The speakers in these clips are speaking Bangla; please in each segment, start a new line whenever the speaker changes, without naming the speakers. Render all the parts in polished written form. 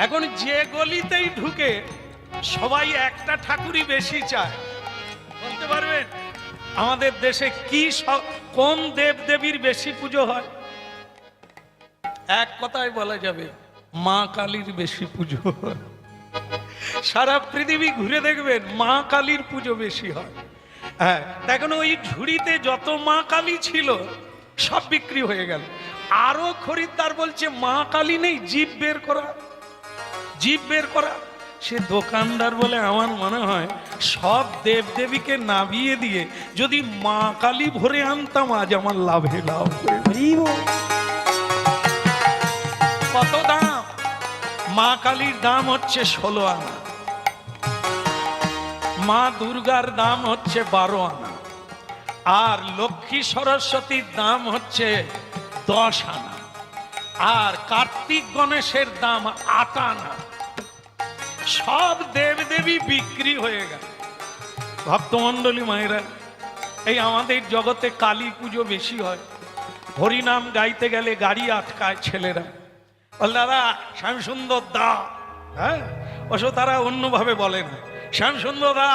এখন যে গলিতেই ঢুকে সবাই একটা ঠাকুরই বেশি চায়। বলতে পারবেন আমাদের দেশে কি কোন দেব দেবীর বেশি পুজো হয়? এক কথায় বলা যাবে মা কালীর বেশি পুজো হয়। সারা পৃথিবী ঘুরে দেখবেন মা কালীর পুজো বেশি হয়। হ্যাঁ, এখন ওই ঝুড়িতে যত মা কালী ছিল সব বিক্রি হয়ে গেল। আরো খরিদ্দার বলছে মা কালী নেই, জিভ বের করা, জিভ বের করা। সে দোকানদার বলে আমার মনে হয় সব দেব দেবীকে নামিয়ে দিয়ে যদি মা কালী ভরে আনতাম আজ আমার লাভে লাভ। কত দাম? মা কালীর দাম হচ্ছে 16 আনা, মা দুর্গার দাম হচ্ছে 12 আনা, আর লক্ষ্মী সরস্বতীর দাম হচ্ছে 10 আনা, আর কার্তিক গণেশের দাম 8 আনা। সব দেবদেবী বিক্রি হয়ে গেল। ভক্তমন্ডলী মায়েরা, এই আমাদের জগতে কালী পুজো বেশি হয়। হরিনাম গাইতে গেলে গাড়ি আটকায় ছেলেরা, বল দাদা শ্যামসুন্দর দা। হ্যাঁ, অবশ্য তারা অন্যভাবে বলে না, শ্যামসুন্দর দা।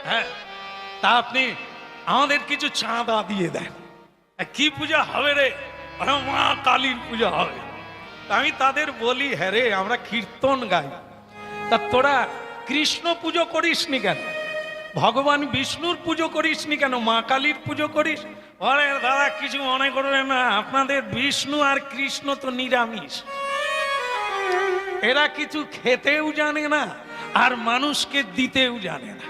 হ্যাঁ, তা আপনি আমাদের কিছু চাঁদা দিয়ে দেন। কি পূজা হবে রে? মা কালীর পূজা হবে। আমি তাদের বলি, হ্যাঁ রে, আমরা কীর্তন গাই, তা তোরা কৃষ্ণ পুজো করিসনি কেন? ভগবান বিষ্ণুর পুজো করিসনি কেন? মা কালীর পুজো করিস? আরে দাদা কিছু মনে করবেন না, আপনাদের বিষ্ণু আর কৃষ্ণ তো নিরামিষ, এরা কিছু খেতেও জানে না আর মানুষকে দিতেও জানে না।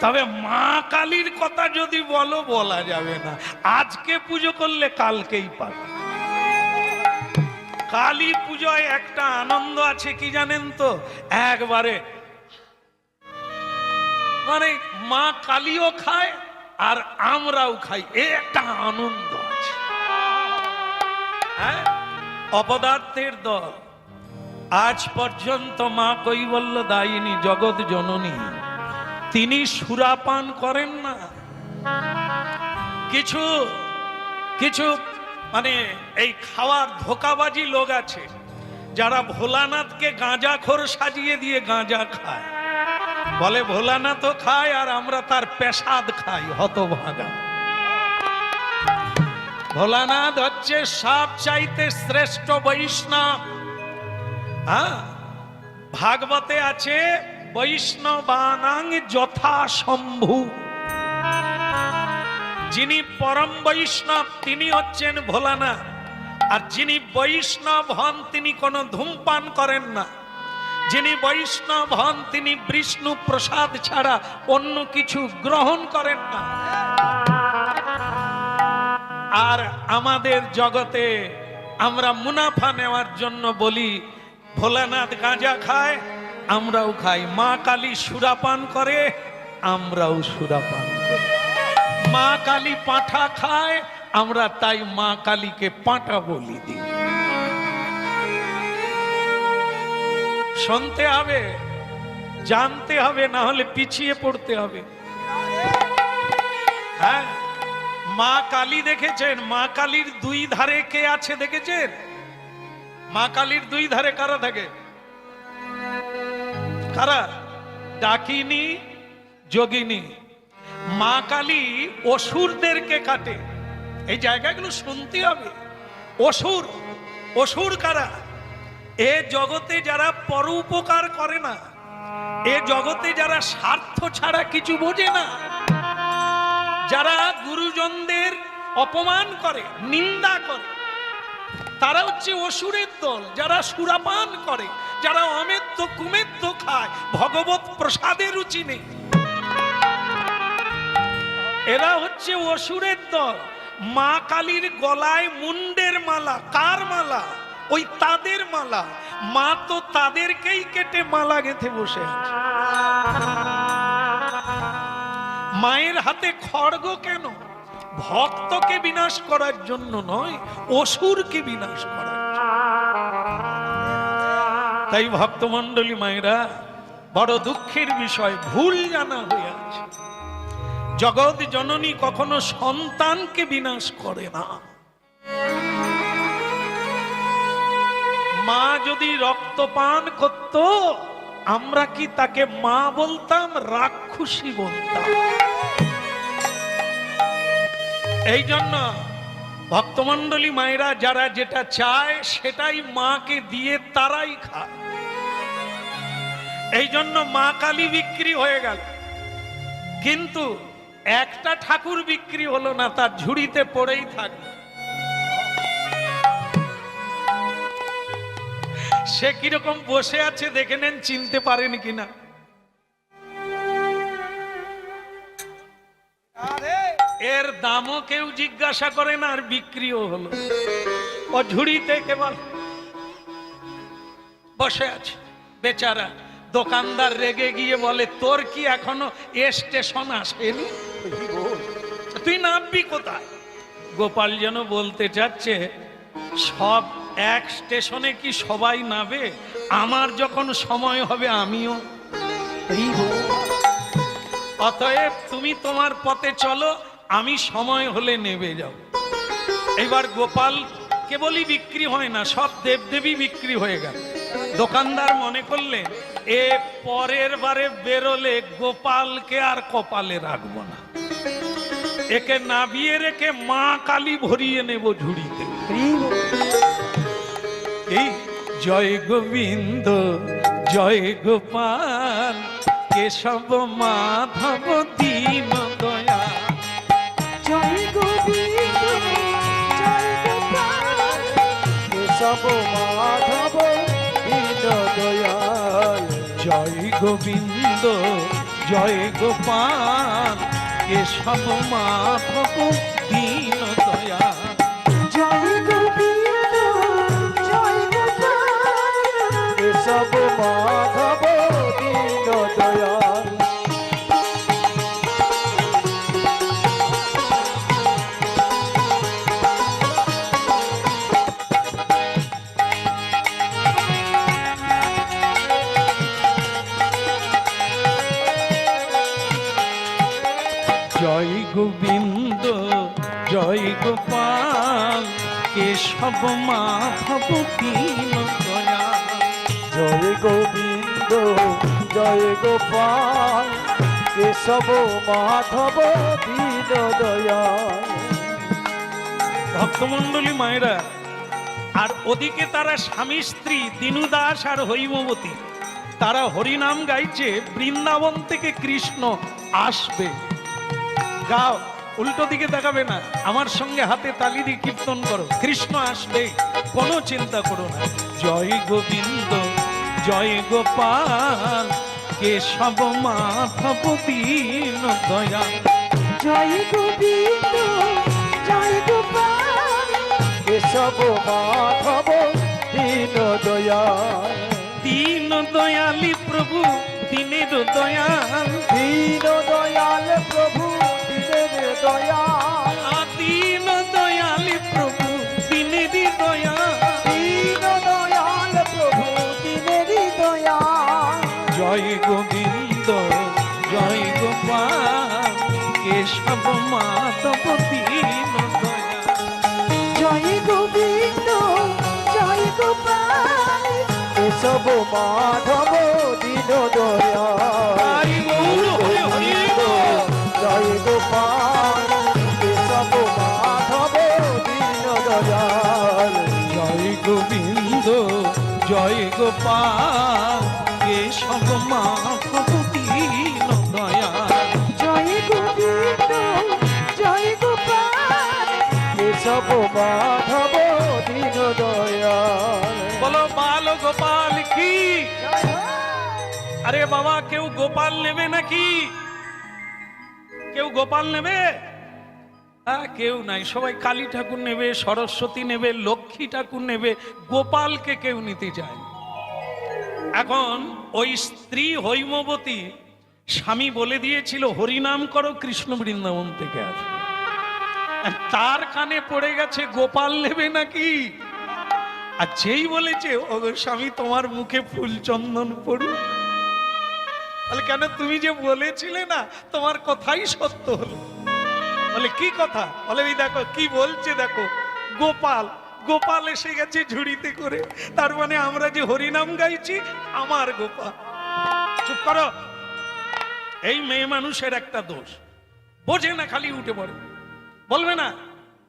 তবে মা কালীর কথা যদি বলো, বলা যাবে না। আজকে পুজো করলে কালকেই পাবে। কালী পুজোয় একটা আনন্দ আছে কি জানেন তো? একবারে মানে মা কালীও খায় আর আমরাও খাই, এ একটা আনন্দ আছে। হ্যাঁ, অপদার্থের দল আজ পর্যন্ত মা কৈবল্য দায়িনী জগৎ জননী তিনি সুরাপান করেন না। কিছু কিছু মানে এই খাওয়ার ধোকাবাজি লোক আছে যারা ভোলানাথকে গাঁজাখোর সাজিয়ে দিয়ে গাঁজা খায়, বলে ভোলানাথও খায় আর আমরা তার পেশাদ খাই। হতভাগা। ভোলানাথ হচ্ছে সব চাইতে শ্রেষ্ঠ বৈষ্ণব। হ্যাঁ, ভাগবতে আছে বৈষ্ণবানাং যথা শম্ভু। যিনি পরম বৈষ্ণব তিনি হচ্ছেন ভোলানাথ, আর যিনি বৈষ্ণব হন তিনি কোনো ধূমপান করেন না। যিনি বৈষ্ণব হন তিনি বিষ্ণু প্রসাদ ছাড়া অন্য কিছু গ্রহণ করেন না। আর আমাদের জগতে আমরা মুনাফা নেওয়ার জন্য বলি ভোলানাথ গাঁজা খায়, আমরাও খাই। মা কালী সুরাপান করে, আমরাও সুরাপান করি। মা কালী পাঁঠা খায়, আমরা তাই মা কালীকে পাঁঠা বলি দিই। শুনতে হবে, জানতে হবে, না হলে পিছিয়ে পড়তে হবে। হ্যাঁ, মা কালী দেখেছেন? মা কালীর দুই ধারে কে আছে দেখেছেন? মা কালীর দুই ধারে কারা থাকে? কারা? ডাকিনী, যোগিনী। মা কালী অসুরদেরকে কাটে। এই জায়গাগুলো শুনতে হবে। অসুর, অসুর কারা? এ জগতে যারা পরোপকার করে না, এ জগতে যারা স্বার্থ ছাড়া কিছু বোঝে না, যারা গুরুজনদের অপমান করে, নিন্দা করে, তারা হচ্ছে অসুরের দল। যারা সুরাপান করে, যারা অমেধ্য কুমেধ্য খায়, ভগবত প্রসাদের রুচি নেই, এরা হচ্ছে অসুরের দল। মা কালীর গলায় মুন্ডের মালা, কার মালা? ওই তাদের মালা। মা তো তাদেরকেই কেটে মালা গেঁথে বসে আছে। মায়ের হাতে খড়গ কেন? ভক্তকে বিনাশ করার জন্য নয়, অসুরকে বিনাশ করার জন্য। তাই ভক্তমণ্ডলী মায়েরা, বড় দুঃখের বিষয়, ভুল জানা হয়ে আছে। জগৎ জননী কখনো সন্তানকে বিনাশ করে না। মা যদি রক্ত পান করত, আমরা কি তাকে মা বলতাম, রাক্ষসী বলতাম। এই জন্য ভক্তমণ্ডলী মায়েরা যারা যেটা চায় সেটাই মাকে দিয়ে তারাই খায়। এই জন্য মা কালী বিক্রি হয়ে গেল, কিন্তু একটা ঠাকুর বিক্রি হলো না, তার ঝুড়িতে পড়েই থাকলো। সে কিরকম বসে আছে দেখে নেন, চিনতে পারেন কিনা। এর দামও কেউ জিজ্ঞাসা করে না, আর বিক্রিও হলো। ও ঝুড়িতে কেবল বসে আছে বেচারা। দোকানদার রেগে গিয়ে বলে, তোর কি এখনো স্টেশন আসেনি? তুই নামবি কোথায়? গোপাল যেন বলতে চাচ্ছে, সব এক স্টেশনে কি সবাই নামবে? আমার যখন সময় হবে আমিও। অতএব তুমি তোমার পথে চলো, আমি সময় হলে নেমে যাও। এবার গোপাল কেবলই বিক্রি হয় না, সব দেবদেবী বিক্রি হয়ে গেল। দোকানদার মনে করলে এ পরের বারে বেরোলে গোপালকে আর কপালে রাখবো না, একে নাবিয়ে রেখে মা কালী ভরিয়ে নেব ঝুড়িতে। এই জয় গোবিন্দ জয় গোপাল কেশব মাধব দীন দয়াল।
জয় গোবিন্দ জয় গোপাল কেশব মাধব দীন দয়াল।
জয় গোবিন্দ জয় গোপাল কেশব মাধব দীন দয়াল।
জয় গোবিন্দ জয় গোপাল
কেশব মাধব দীন দয়াল।
জয় গোবিন্দ জয় গোপাল কেশব মাধব দীন দয়াল।
জয় গোবিন্দ জয় গোপাল কেশব মাধব দীন দয়াল।
ভক্তমণ্ডলী মায়েরা, আর ওদিকে তারা স্বামী স্ত্রী দিনুদাস আর হৈমবতী, তারা হরিনাম গাইছে, বৃন্দাবন থেকে কৃষ্ণ আসবে। গাও, উল্টো দিকে দেখাবে না, আমার সঙ্গে হাতে তালি দিয়ে কীর্তন করো, কৃষ্ণ আসবে, কোনো চিন্তা করো না। জয় গোবিন্দ জয় গোপাল কেশব মাধব দীন দয়াল।
জয় গোবিন্দ জয় গোপাল
কেশব মাধব দীন দয়াল।
দীন দয়ালি প্রভু দিনের দয়াল।
দীন দয়াল প্রভু দিনের দয়াল।
দীন দয়ালি প্রভু দিনের দয়াল।
দীন দয়াল প্রভু দিনের দয়াল।
জয় গোবিন্দ জয় গোপাল কেশব মাধব দীন দয়াল।
জয় গোবিন্দ জয় গোপাল
কেশব মাধব দীন দয়াল।
হরি বল, হরি হরি বল।
জয় গোপাল কেশব মাধব দীন দয়াল।
জয় গোবিন্দ জয় গোপাল কেশব মাধব দীন দয়াল।
জয় গোবিন্দ জয় গোপাল
কেশব মাধব দীন দয়াল।
বলো বাল গোপাল কি? আরে বাবা, কেউ গোপাল নেবে নাকি? কেউ গোপাল নেবে? কেউ নাই, সবাই কালী ঠাকুর নেবে, সরস্বতী নেবে, লক্ষ্মী ঠাকুর নেবে, গোপালকে কেউ নিতে চায়। এখন ওই স্ত্রী হৈমবতী স্বামী বলে দিয়েছিল হরিনাম করো, কৃষ্ণ বৃন্দাবন থেকে আসে। তার কানে পড়ে গেছে গোপাল নেবে নাকি। আর যেই বলেছে ও স্বামী তোমার মুখে ফুল চন্দন পড়ুক, বলে কেন, তুমি যে বলেছিলে না, তোমার কথাই সত্য হলো। বলে কি কথা? বলে এই দেখো কি বলছে, দেখো গোপাল। গোপাল এসে গেছে ঝুড়িতে করে, তার মানে আমরা যে হরিনাম গাইছি আমার গোপাল। চুপ করো, এই মেয়ে মানুষের একটা দোষ, বোঝে না, খালি উঠে পড়ে, বলবে না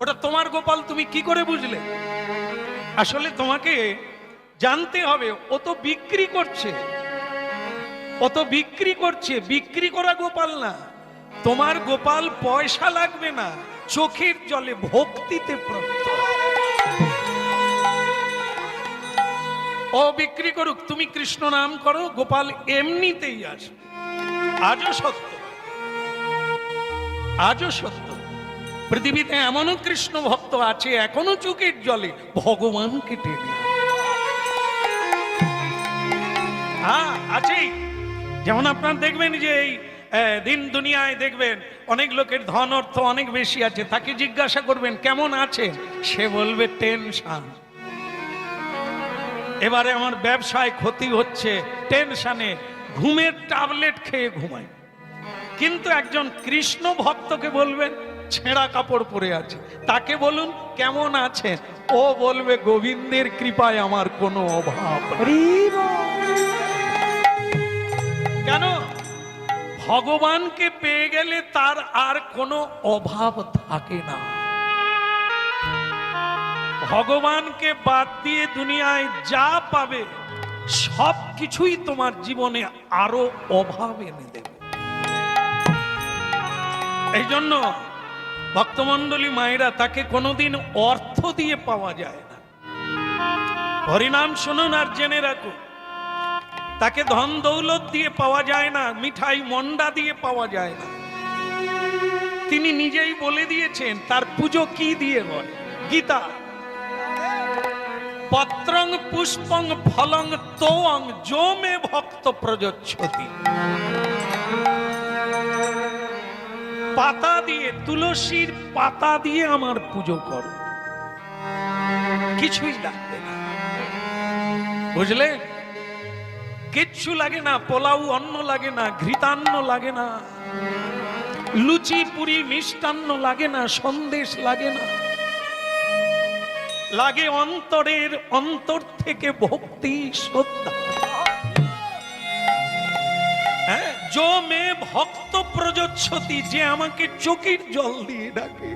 ওটা তোমার গোপাল, তুমি কি করে বুঝলে? আসলে তোমাকে জানতে হবে, ও তো বিক্রি করছে, ও তো বিক্রি করছে, বিক্রি করা গোপাল না। তোমার গোপাল পয়সা লাগবে না, চোখের জলে ভক্তিতে প্রাপ্ত। ও বিক্রি করুক, তুমি কৃষ্ণ নাম করো, গোপাল এমনিতেই আসবে। আজও সত্য, আজও সত্য, পৃথিবীতে এমনও কৃষ্ণ ভক্ত আছে এখনো চোখের জলে ভগবানকে টেনে। হ্যাঁ আছেই। যেমন আপনার দেখবেন যে এই দিন দুনিয়ায় দেখবেন অনেক লোকের ধন অর্থ অনেক বেশি আছে, তাকে জিজ্ঞাসা করবেন কেমন আছে, সে বলবে টেনশন, এবারে আমার ব্যবসায় ক্ষতি হচ্ছে, টেনশনে ঘুমের ট্যাবলেট খেয়ে ঘুমাই। কিন্তু একজন কৃষ্ণ ভক্তকে বলবেন ছেঁড়া কাপড় পরে আছে, তাকে বলুন কেমন আছেন, ও বলবে গোবিন্দের কৃপায় আমার কোনো অভাব নেই। কেন? ভগবানকে পেয়ে গেলে তার আর কোনো অভাব থাকে না। ভগবানকে বাদ দিয়ে দুনিয়ায় যা পাবে সব কিছুই তোমার জীবনে আরো অভাব এনে দেবে। এই জন্য ভক্তমণ্ডলী মায়েরা, তাকে কোনোদিন অর্থ দিয়ে পাওয়া যায় না। হরিনাম শুনুন আর জেনে রাখুন, তাকে ধন দৌলত দিয়ে পাওয়া যায় না, মিঠাই মন্ডা দিয়ে পাওয়া যায় না। তিনি নিজেই বলে দিয়েছেন তার পুজো কি দিয়ে হয়। গীতা, পত্রং পুষ্পং ফলং তোং যো মে ভক্ত প্রযচ্ছতি। পাতা দিয়ে, তুলসীর পাতা দিয়ে আমার পুজো করো, কিছুই লাগবে না, বুঝলে? কিচ্ছু লাগে না, পোলাও অন্ন লাগে না, ঘৃতান্ন লাগে না, লুচি পুরি মিষ্টান্ন লাগে না, সন্দেশ লাগে না, লাগে অন্তরের অন্তর থেকে ভক্তি শ্রদ্ধা। হ্যাঁ, যো মে ভক্ত প্রযচ্ছতি, যে আমাকে চোখের জল দিয়ে ডাকে।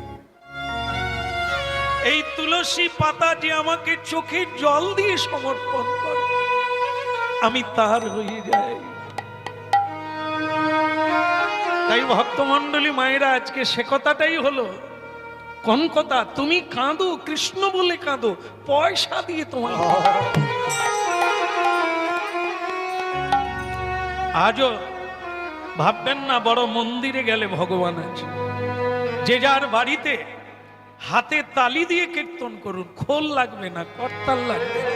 এই তুলসী পাতা যে আমাকে চোখের জল দিয়ে সমর্পণ করে, আমি তার হয়ে যাই। তাই ভক্তমণ্ডলী মায়েরা, আজকে সে কথাটাই হলো। কোন কথা? তুমি কাঁদো, কৃষ্ণ বলে কাঁদো, পয়সা দিয়ে তোমার। আজও ভাববেন না বড় মন্দিরে গেলে ভগবান আছে। যে যার বাড়িতে হাতে তালি দিয়ে কীর্তন করুন, খোল লাগবে না, করতাল লাগবে না।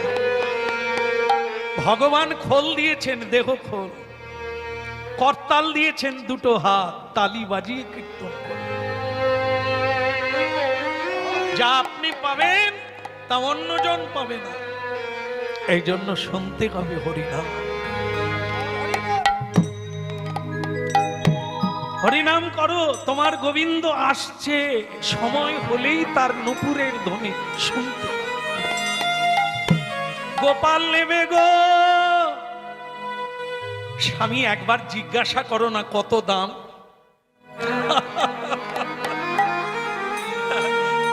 ভগবান খোল দিয়েছেন, দেহ খোল, করতাল দিয়েছেন দুটো হাত, তালি বাজিয়ে কীর্তন করুন। যা আপনি পাবেন তা অন্যজন পাবে না। এই জন্য শুনতে হবে হরিনাম। হরিনাম করো, তোমার গোবিন্দ আসছে, সময় হলেই তার নুপুরের ধ্বনি শুনতে। গোপাল নেবে গো, স্বামী একবার জিজ্ঞাসা করো না কত দাম।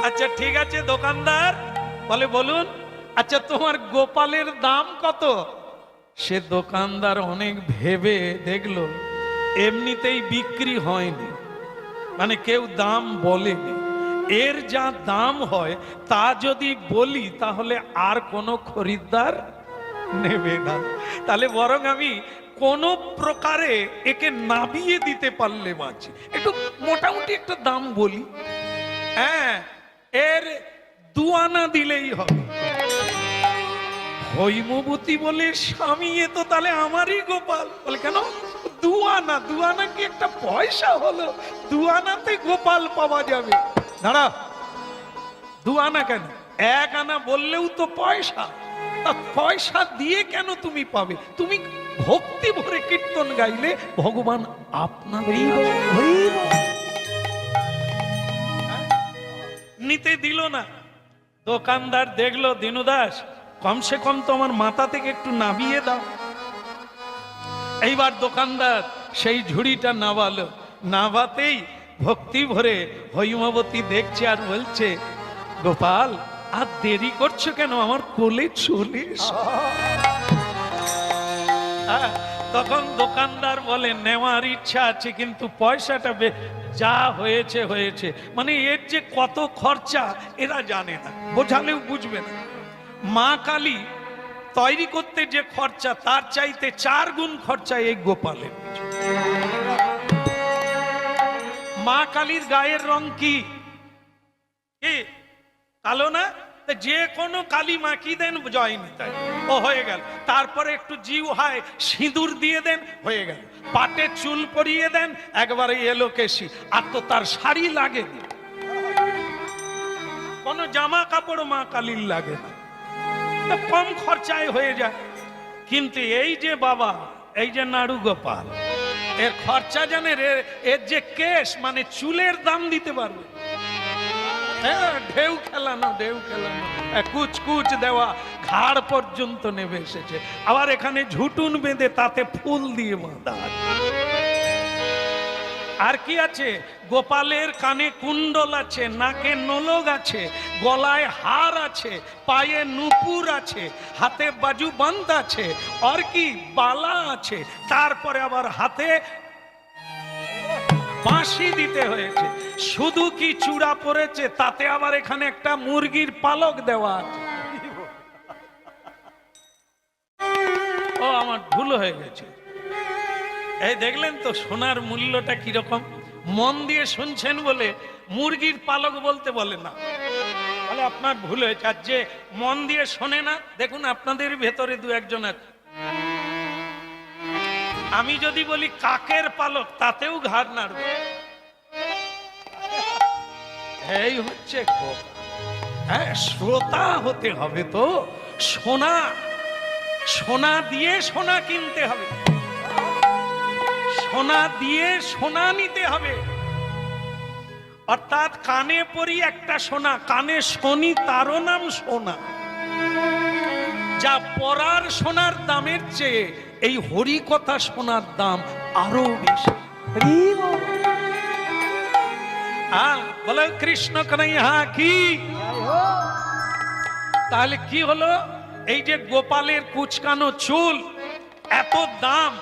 আচ্ছা ঠিক আছে দোকানদার, বলে বলুন, আচ্ছা তোমার গোপালের দাম কত? সে দোকানদার অনেক ভেবে দেখলো এমনিতেই বিক্রি হয়নি, মানে কেউ দাম বলেনি। এর যা দাম হয় তা যদি বলি তাহলে আর কোনো খরিদ্দার নেবে না। তাহলে বরং আমি কোনো প্রকারে একে নামিয়ে দিতে পারলে বাঁচি, একটু মোটামুটি একটা দাম বলি। হ্যাঁ, এর 2 আনা দিলেই হবে। হৈমবতী বলে স্বামী, এ তো তাহলে আমারই গোপাল। বলে কেন? 2 আনা, 2 আনা কি একটা পয়সা হলো? 2 আনাতে গোপাল পাওয়া যাবে। দাঁড়া, 2 আনা কেন, 1 আনা বললেও তো পয়সা। পয়সা দিয়ে কেন তুমি পাবে? তুমি ভক্তি ভরে কীর্তন গাইলে ভগবান আপনার নিতে দিল না। দোকানদার দেখলো দিনু দাস কমসে কম তো আমার মাথা থেকে একটু নামিয়ে দাও। এইবার দোকানদার সেই ঝুড়িটা নাবালো, নাবাতেই ভক্তি ভরে হৈমবতী দেখছে আর বলছে, গোপাল আর দেরি করছো কেন, আমার কোলে চলে এসো। তখন দোকানদার বলে, নেওয়ার ইচ্ছা আছে কিন্তু পয়সাটা যা হয়েছে হয়েছে, মানে এর যে কত খরচা এরা জানে না, বোঝালেও বুঝবে না। মা কালী তৈরি করতে যে খরচা তার চাইতে 4 গুণ খরচা এই গোপালের পিছনে। মা কালীর গায়ের রং কি কালো না? যে কোনো কালী মা কি দেন, জয় নিতাই, ও হয়ে গেল। তারপরে একটু জিউ হয় সিঁদুর দিয়ে দেন, হয়ে গেল। পাটে চুল পরিয়ে দেন, একবারে এলো কেশি। আর তো তার শাড়ি লাগে না, কোন জামা কাপড় মা কালীর লাগে না, কম খরচায় হয়ে যায়। কিন্তু এই যে বাবা, এই যে নাড়ু গোপাল, এর খরচা জানে, এর যে কেশ মানে চুলের দাম দিতে পারবে। ঢেউ খেলানো, ঢেউ খেলানো, কুচ কুচ দেওয়া, ঘাড় পর্যন্ত নেমে এসেছে। আবার এখানে ঝুটুন বেঁধে তাতে ফুল দিয়ে বাঁধা। আর কি আছে? গোপালের কানে কুণ্ডল আছে, নাকে নোলক আছে, গলায় হার আছে, পায়ে নুপুর আছে, হাতে বাজু বাঁধ আছে, আর কি বালা আছে, তারপরে আবার হাতে বাঁশি দিতে হয়েছে। শুধু কি চূড়া পড়েছে, তাতে আবার এখানে একটা মুরগির পালক দেওয়া আছে। ও আমার ভুল হয়ে গেছে। এই দেখলেন তো সোনার মূল্যটা কিরকম? মন দিয়ে শুনছেন বলে মুরগির পালক বলতে বলে না, তাহলে আপনার ভুল হয়েছে। আর যে মন দিয়ে শোনে না, দেখুন আপনাদের ভেতরে 2-1 জন আছে। আমি যদি বলি কাকের পালক, তাতেও ঘাড় নাড়বে। এই হচ্ছে হ্যাঁ, শ্রোতা হতে হবে তো। সোনা, সোনা দিয়ে সোনা কিনতে হবে, সোনা দিয়ে সোনা নিতে হবে। অর্থাৎ কানে পরি একটা সোনা, কানে শনি, তারও নাম সোনা। যা পরার সোনার দামের চেয়ে এই হরি কথা সোনার দাম আরো বেশি। বলে কৃষ্ণ কানাইয়া কি? তাহলে কি হলো? এই যে গোপালের কুচকানো চুল, এত দাম,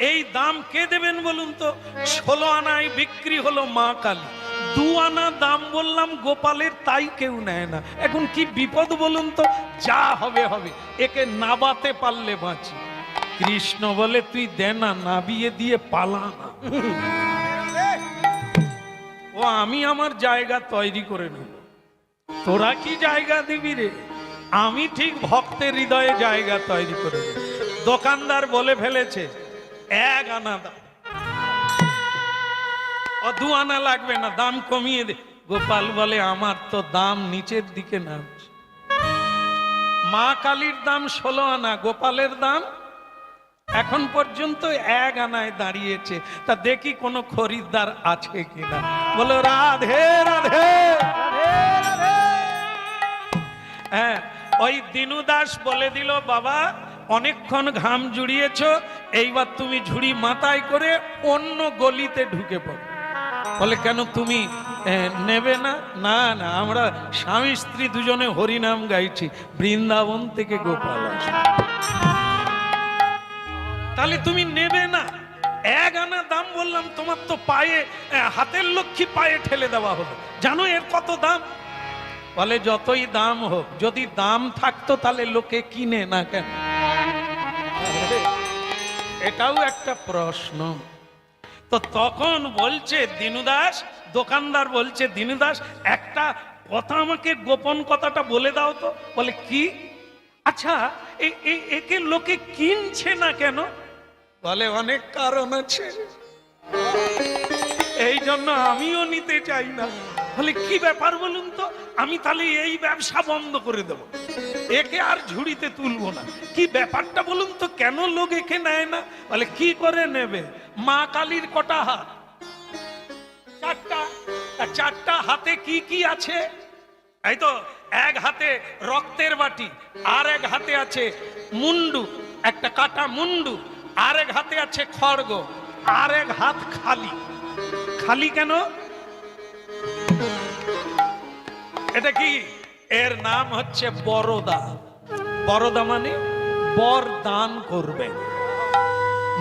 এই দাম কে দেবেন বলুন তো? 16 আনায় বিক্রি হলো মা কালী, 2 আনা দাম বললাম গোপালের, তাই কেউ নেয় না। এখন কি বিপদ বলুন তো? যা হবে হবে, একে নাবাতে পারলে বাঁচি। কৃষ্ণ বলে, তুই দে না, নাবিয়ে দিয়ে পালা না। ও আমি আমার জায়গা তৈরি করে নেব, তোরা কি জায়গা দিবি রে? আমি ঠিক ভক্তের হৃদয়ে জায়গা তৈরি করে নেব। দোকানদার বলে ফেলেছে 1 আনা দাম, ও 2 আনা লাগবে না, দাম কমিয়ে দে। গোপাল বলে, আমার তো দাম নিচের দিকে নামছে। মা কালীর দাম 16 আনা, গোপালের দাম এখন পর্যন্ত 1 আনায় দাঁড়িয়েছে। তা দেখি কোনো খরিদ্দার আছে কিনা। বলো রাধে রাধে। হ্যাঁ, ওই দিনু দাস বলে দিল, বাবা অনেকক্ষণ ঘাম জুড়িয়েছ, এইবার তুমি ঝুড়ি মাথায় করে অন্য গলিতে ঢুকে পড়ো। বলে কেন, তুমি নেবে না? না না, আমরা স্বামী স্ত্রী দুজনে হরিনাম গাইছি, বৃন্দাবন থেকে গোপাল আসে, তাহলে তুমি নেবে না? 1 আনা দাম বললাম, তোমার তো পায়ে, হাতের লক্ষ্মী পায়ে ঠেলে দেওয়া হলো। জানো এর কত দাম? বলে যতই দাম হোক, যদি দাম থাকতো তাহলে লোকে কিনে না কেন? এটাও একটা প্রশ্ন। তো তখন বলছে দিনু দাস, দোকানদার বলছে, দিনু দাস একটা কথা আমাকে, গোপন কথাটা বলে দাও তো। বলে কি? আচ্ছা একে লোকে কিনছে না কেন? বলে অনেক কারণ আছে, এই জন্য আমিও নিতে চাই না। বলে কি ব্যাপার বলুন তো? আমি তাহলে এই ব্যবসা বন্ধ করে দেব, একে আর ঝুড়িতে তুলবো না। কি ব্যাপারটা বলুন তো, কেন লোক একে নেয় না? বলে কি করে নেবে? মা কালীর কটা হাত? 4টা। 4টা হাতে কি কি আছে? এই তো এক হাতে রক্তের বাটি, আর এক হাতে আছে মুন্ডু, একটা কাটা মুন্ডু, আর এক হাতে আছে খড়গ, আর এক হাত খালি। খালি কেন? এটা কি? এর নাম হচ্ছে বরদা। বরদা মানে বর দান করবে।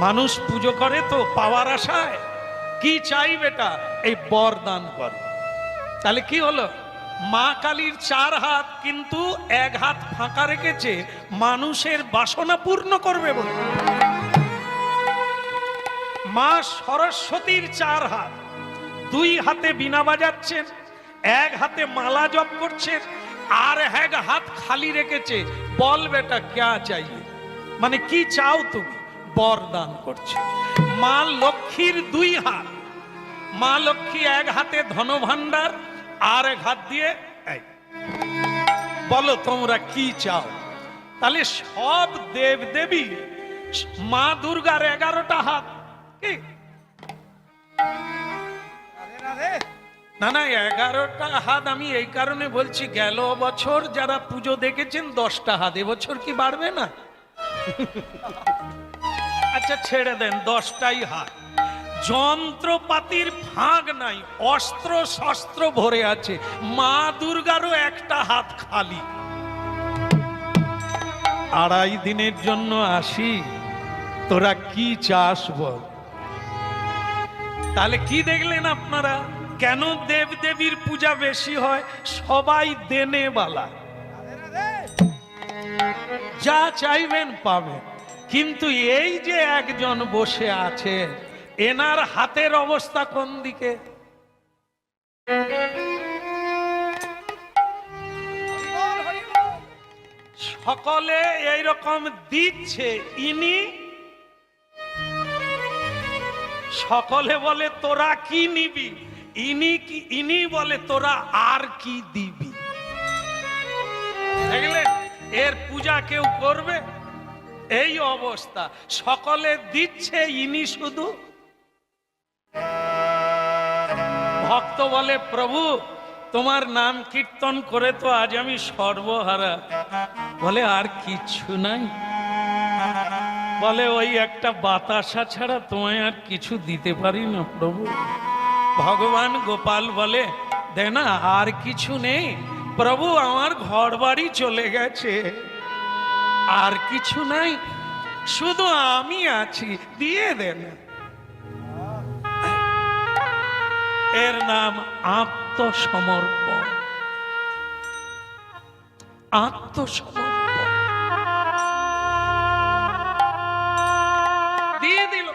মানুষ পুজো করে তো পাওয়ার আশায়, কি চাই বেটা? এই বর দান করে। তাহলে কি হলো? মা কালীর 4 হাত, কিন্তু এক হাত ফাঁকা রেখেছে মানুষের বাসনা পূর্ণ করবে বলে। মা সরস্বতীর 4 হাত, 2 হাতে বীণা বাজাচ্ছেন, এক হাতে মালা জপ করছেন, আর এক হাত খালি রেখেছে। বল বেটা ক্যা চাইয়ে, মানে কি চাও তুমি? বর দান করছে। মা লক্ষ্মীর 2 হাত, মা লক্ষ্মী এক হাতে ধনভাণ্ডার, আর এক হাত দিয়ে এই বলো তোমরা কি চাও। তাহলে সব দেব দেবী, মা দুর্গার 11টা হাত। কি না না, 11টা হাত আমি এই কারণে বলছি, গেল বছর যারা পুজো দেখেছেন 10টা হাত, এবছর কি বাড়বে না? আচ্ছা ছেড়ে দেন, 10টাই হাত। যন্ত্রপাতির ফাঁক নাই, অস্ত্র শস্ত্র ভরে আছে। মা দুর্গারও একটা হাত খালি। 2.5 দিনের জন্য আসি, তোরা কি চাস বল? তাহলে কি দেখলেন আপনারা? কেন দেব দেবীর পূজা বেশি হয়? সবাই দেনে বালা, যা চাইবেন পাবেন। কিন্তু এই যে একজন বসে আছে, এনার হাতের অবস্থা কোন দিকে? সকলে এইরকম দিচ্ছে, ইনি সকলে বলে তোরা কি নিবি, ইনি বলে তোরা আর কি দিবি। দেখলেন এর পূজা কেউ করবে? এই অবস্থা, সকলে দিচ্ছে, ইনি শুধু। ভক্ত বলে প্রভু তোমার নাম কীর্তন করে তো আজ আমি সর্বহারা। বলে আর কিচ্ছু নাই? বলে ওই একটা বাতাসা ছাড়া তোমায় আর কিছু দিতে পারি না প্রভু। ভগবান গোপাল বলে দে না, আর কিছু নেই প্রভু, আমার ঘর বাড়ি চলে গেছে, আর কিছু নাই, শুধু আমি আছি, দিয়ে দেন। এর নাম আত্মসমর্পণ। আত্মসমর্পণ দিয়ে দিল,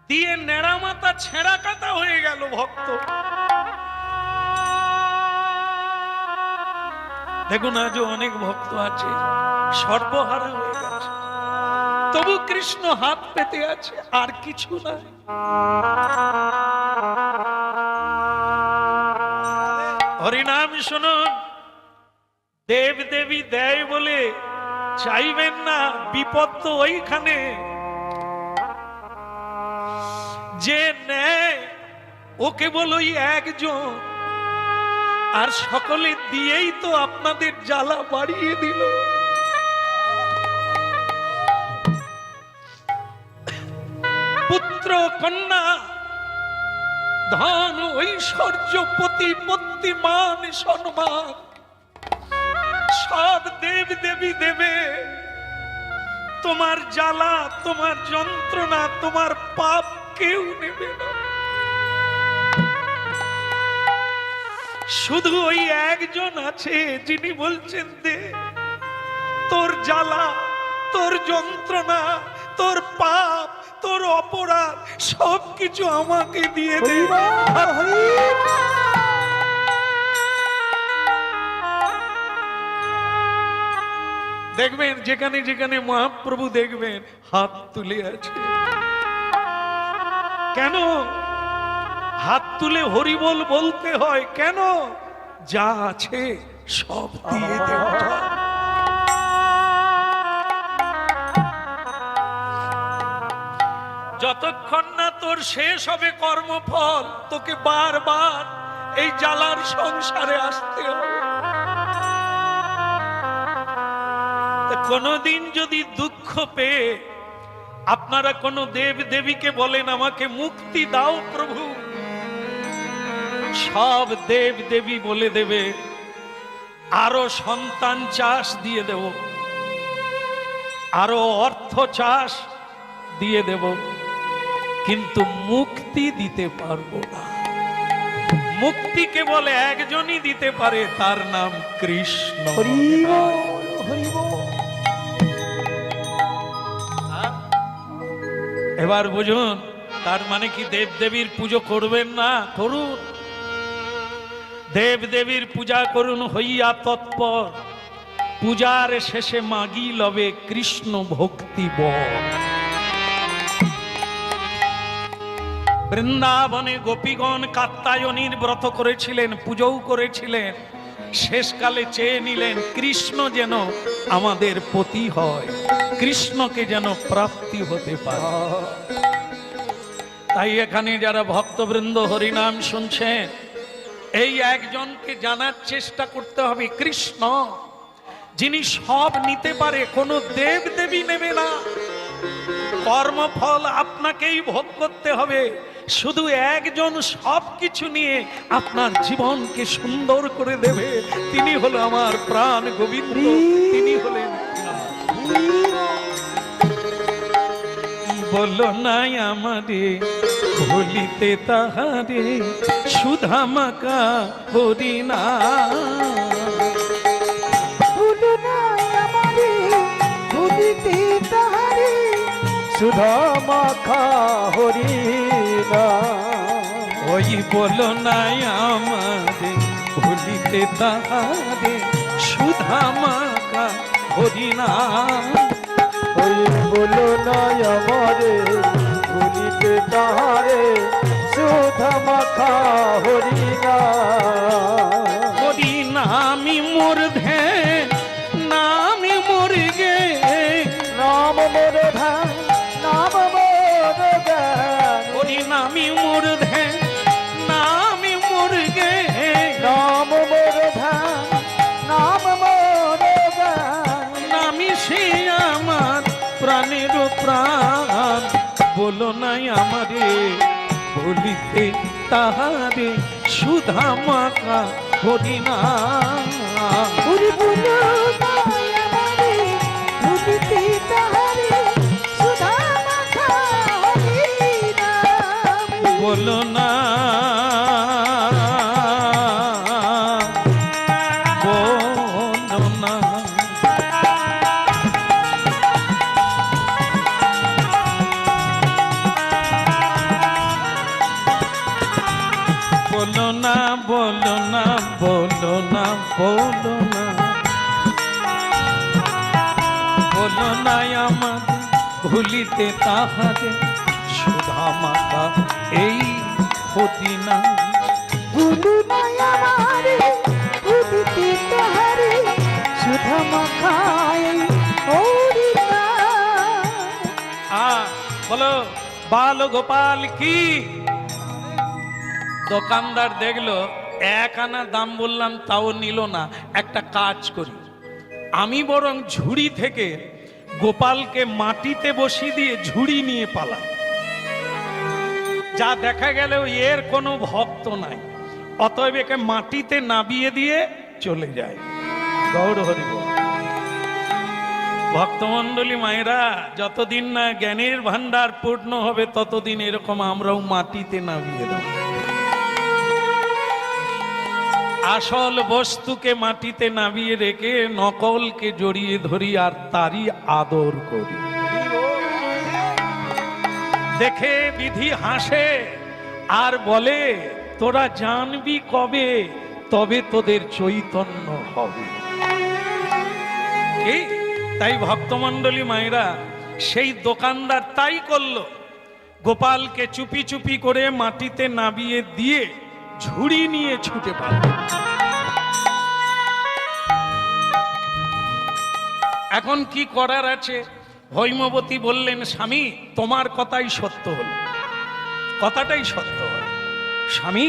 দিয়ে নেড়া মাথা ছেঁড়া কাটা হয়ে গেল ভক্ত। দেখুন আজও অনেক ভক্ত আছে সর্বহারা হয়ে গেছে, তবু কৃষ্ণ হাত পেতে আছে, আর কিছু নাই। হরিনাম শুনুন, দেব দেবী দেয় বলে চাইবেন না, বিপদ তো ওইখানে। যে নেয় ও কেবল ওই একজন, আর সকলে দিয়েই তো আপনাদের জ্বালা বাড়িয়ে দিল। পুত্র কন্যা ধন ঐশ্বর্য প্রতিপত্তি মান সম্মান সব দেব দেবী দেবে, তোমার জ্বালা, তোমার যন্ত্রণা, তোমার পাপ কেউ নেবে না। শুধু ওই একজন আছে যিনি বলছেন দে, তোর জ্বালা, তোর যন্ত্রণা, তোর পাপ, তোর অপরাধ সবকিছু আমাকে দিয়ে দে। দেখবেন যেখানে যেখানে মহাপ্রভু দেখবেন হাত তুলে আছে। কেন হাত তুলে হরিবোল বলতে হয়? কেন? যা আছে সব দিয়ে দেওয়া। যতক্ষণ না তোর শেষ হবে কর্মফল, তোকে বারবার এই জ্বালার সংসারে আসতে হবে। তা কোনোদিন যদি দুঃখ পেয়ে আপনারা কোনো দেব দেবীকে বলেন আমাকে মুক্তি দাও প্রভু, সব দেব দেবী বলে দেবে আরো সন্তান চাষ দিয়ে দেব, আরো অর্থ চাষ দিয়ে দেব, কিন্তু মুক্তি দিতে পারবো না। মুক্তি কেবল একজনই দিতে পারে, তার নাম কৃষ্ণ।
হরি বল, হরি বল।
এবার বুঝুন, তার মানে কি দেব দেবীর পুজো করবেন না? করুন, দেব দেবীর পূজা করুন হইয়া তৎপর, পূজার শেষে মাগি লবে কৃষ্ণ ভক্তি বল। বৃন্দাবনে গোপীগণ কাত্যায়নীর ব্রত করেছিলেন, পুজোও করেছিলেন, শেষকালে চেয়ে নিলেন কৃষ্ণ যেন আমাদের পতি হয়, কৃষ্ণকে যেন প্রাপ্তি হতে পারে। তাই এখানে যারা ভক্তবৃন্দ হরিনাম শুনছেন, এই একজনকে জানার চেষ্টা করতে হবে, কৃষ্ণ যিনি সব নিতে পারে, কোনো দেব দেবী নেবে না। কর্মফল আপনাকেই ভোগ করতে হবে, শুধু একজন সবকিছু নিয়ে আপনার জীবনকে সুন্দর করে দেবে, তিনি হলো আমার প্রাণ গোবিন্দ, তিনি হলেন। বলো নাই আমারে ভুলিতে তাহারে, সুধামাকা হরিনা।
ভুলো নাই আমারে ভুলিতে তাহারে,
সুধা মাখা হরি নাম।
ওই বলো নাই আমারে ভুলিতে তাহারে, সুধামাকা হরিনা।
ওই বলো না আমারে ভুলিতে তাহারে, সুধা মাখা হরি নাম।
হরিনামি মোর ধে নামি মোর গে,
নাম মোর ধ্যান, নাম মোর জ্ঞান।
হরিনামি মোর ধে নামি মোর গে,
নাম মোর ধ্যান, নাম মোর জ্ঞান।
নামি সে আমার প্রাণের প্রাণ। বলো নাই আমারে বলিতে তাহারে, সুধা মাকা হরিনা।
ওরে ভুলো নাই আমারে ভুলিতে তাহারে, সুধা মাখা হরি নাম।
বলো না, বলো না, বলো না, বলো না, বলো না, বলো না, বলো না আমার ভুলিতে তাহারে, সুধা মাতা এই হতি না।
ভুলো নাই আমারে ভুলিতে তাহারে, সুধা মাখা হরি নাম।
বলো বাল গোপাল কি। দোকানদার দেখলো 1 আনা দাম বললাম তাও নিল না, একটা কাজ করি, আমি বরং ঝুড়ি থেকে গোপালকে মাটিতে বসিয়ে দিয়ে ঝুড়ি নিয়ে পালাই। যা দেখা গেল এর কোনো ভক্ত নাই, অতএব একে মাটিতে নাবিয়ে দিয়ে চলে যায়। গৌর হরি বল। ভক্তমণ্ডলী মায়েরা, যতদিন না জ্ঞানের ভান্ডার পূর্ণ হবে ততদিন এরকম আমরাও মাটিতে নামিয়ে দেব। আসল বস্তুকে মাটিতে নামিয়ে রেখে নকলকে জড়িয়ে ধরি আর তারই আদর করি। দেখে বিধি হাসে আর বলে তোরা জানবি কবে, তবে তোদের চৈতন্য হবে। কি? তাই ভক্তমণ্ডলী মায়েরা, সেই দোকানদার তাই করলো, গোপালকে চুপি চুপি করে মাটিতে নামিয়ে দিয়ে ঝুড়ি নিয়ে ছুটে পারল। এখন কি করার আছে? হৈমবতী বললেন, স্বামী তোমার কথাই সত্য হল, কথাটাই সত্য হল। স্বামী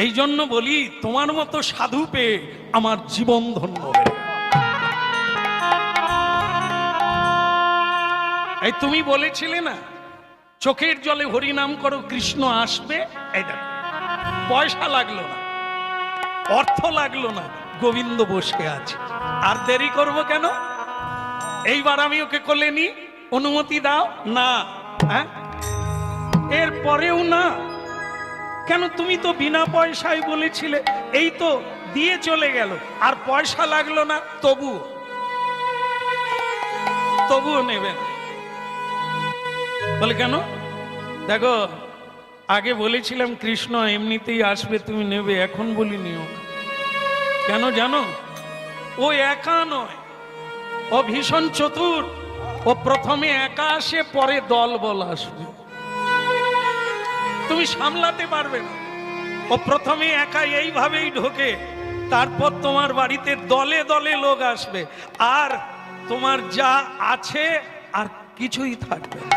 এই জন্য বলি, তোমার মতো সাধু পেয়ে আমার জীবন ধন্য হয়ে গেল। এই তুমি বলেছিলে না চোখের জলে হরি নাম করো কৃষ্ণ আসবে, এই দেখো পয়সা লাগলো না, অর্থ লাগলো না, গোবিন্দ বসে আছে। আর দেরি করব কেন? এইবার আমি ওকে কোলে নি, অনুমতি দাও না, হ্যাঁ এর পরেও না কেন? তুমি তো বিনা পয়সায় বলেছিলে, এই তো দিয়ে চলে গেল, আর পয়সা লাগলো না, তবুও নেবে না। বলে কেন? দেখো আগে বলেছিলাম কৃষ্ণ এমনিতেই আসবে, তুমি নেবে, এখন বলি নিও। কেন জানো? ও একা নয়, ও ভীষণ চতুর। ও প্রথমে একা আসে, পরে দল বল আসবে, তুমি সামলাতে পারবে না। ও প্রথমে একা এইভাবেই ঢোকে, তারপর তোমার বাড়িতে দলে দলে লোক আসবে, আর তোমার যা আছে আর কিছুই থাকবে না।